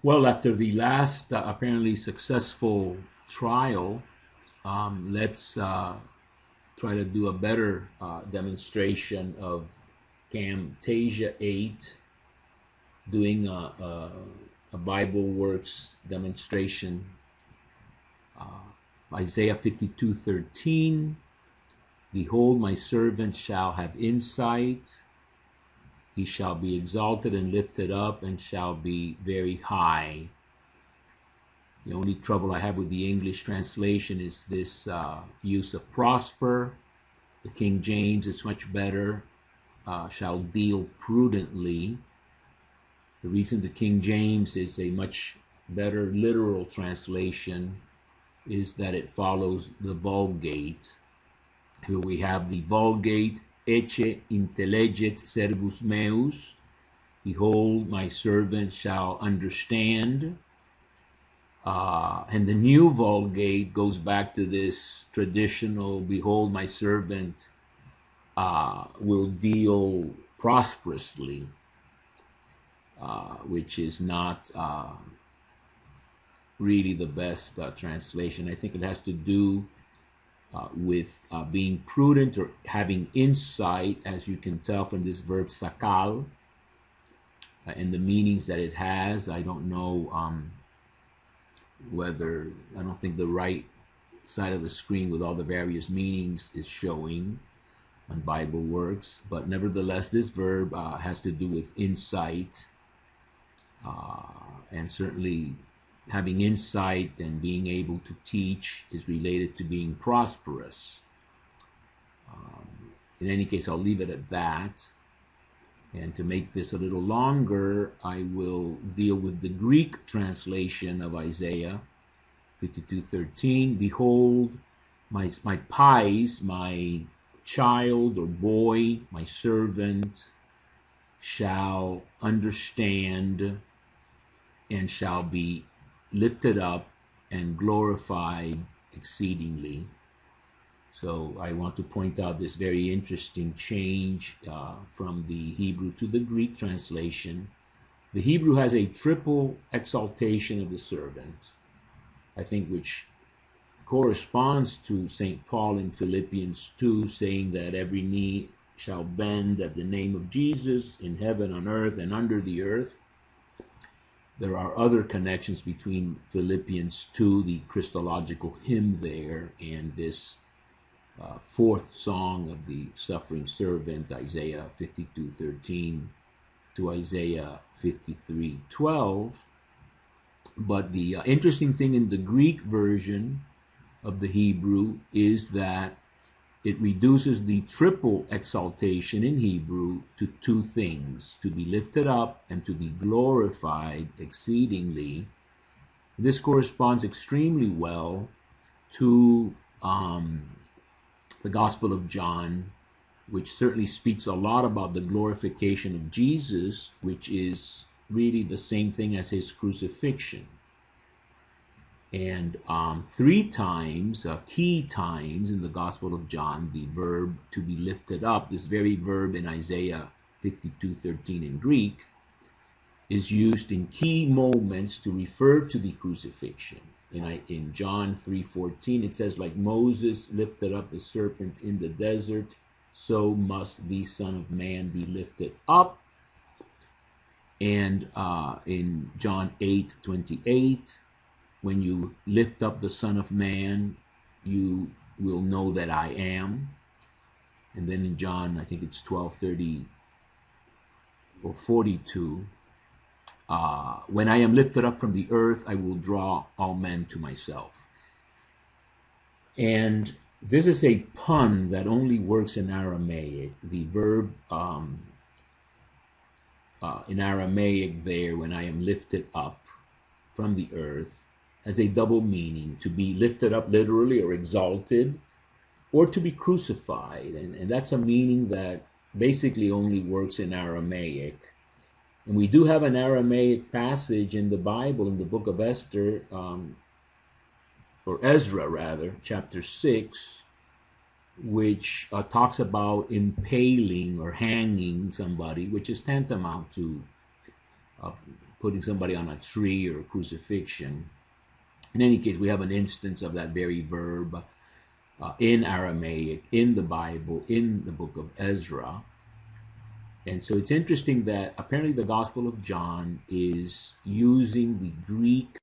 Well, after the last apparently successful trial, let's try to do a better demonstration of Camtasia 8, doing a Bible Works demonstration. Isaiah 52:13. Behold, my servant shall have insight. He shall be exalted and lifted up and shall be very high. The only trouble I have with the English translation is this use of prosper. The King James is much better, shall deal prudently. The reason the King James is a much better literal translation is that it follows the Vulgate. Here we have the Vulgate, Ecce intelleget servus meus. Behold, my servant shall understand. And the New Vulgate goes back to this traditional, behold, my servant will deal prosperously, which is not really the best translation. I think it has to do with being prudent or having insight, as you can tell from this verb sakal and the meanings that it has. I don't know whether, I don't think the right side of the screen with all the various meanings is showing on Bible Works, but nevertheless, this verb has to do with insight, and certainly having insight and being able to teach is related to being prosperous. In any case, I'll leave it at that. And to make this a little longer, I will deal with the Greek translation of Isaiah 52:13. Behold, my pais, my child or boy, my servant, shall understand and shall be lifted up and glorified exceedingly. So I want to point out this very interesting change from the Hebrew to the Greek translation. The Hebrew has a triple exaltation of the servant, I think, which corresponds to St. Paul in Philippians 2, saying that every knee shall bend at the name of Jesus in heaven, on earth, and under the earth. There are other connections between Philippians 2, the Christological hymn there, and this fourth song of the suffering servant, Isaiah 52:13 to Isaiah 53:12. But the interesting thing in the Greek version of the Hebrew is that it reduces the triple exaltation in Hebrew to two things: to be lifted up and to be glorified exceedingly. This corresponds extremely well to the Gospel of John, which certainly speaks a lot about the glorification of Jesus, which is really the same thing as his crucifixion. And three times, key times in the Gospel of John, the verb to be lifted up, this very verb in Isaiah 52:13 in Greek, is used in key moments to refer to the crucifixion. In John 3:14, it says, like Moses lifted up the serpent in the desert, so must the Son of Man be lifted up. And in John 8:28, when you lift up the Son of Man, you will know that I am. And then in John, I think it's 12:30 or 42, when I am lifted up from the earth, I will draw all men to myself. And this is a pun that only works in Aramaic. The verb in Aramaic there, when I am lifted up from the earth, has a double meaning: to be lifted up literally or exalted, or to be crucified. And that's a meaning that basically only works in Aramaic. And we do have an Aramaic passage in the Bible, in the book of Esther, or Ezra rather, chapter 6, which talks about impaling or hanging somebody, which is tantamount to uh, putting somebody on a tree or crucifixion. In any case, we have an instance of that very verb in Aramaic, in the Bible, in the book of Ezra. And so it's interesting that apparently the Gospel of John is using the Greek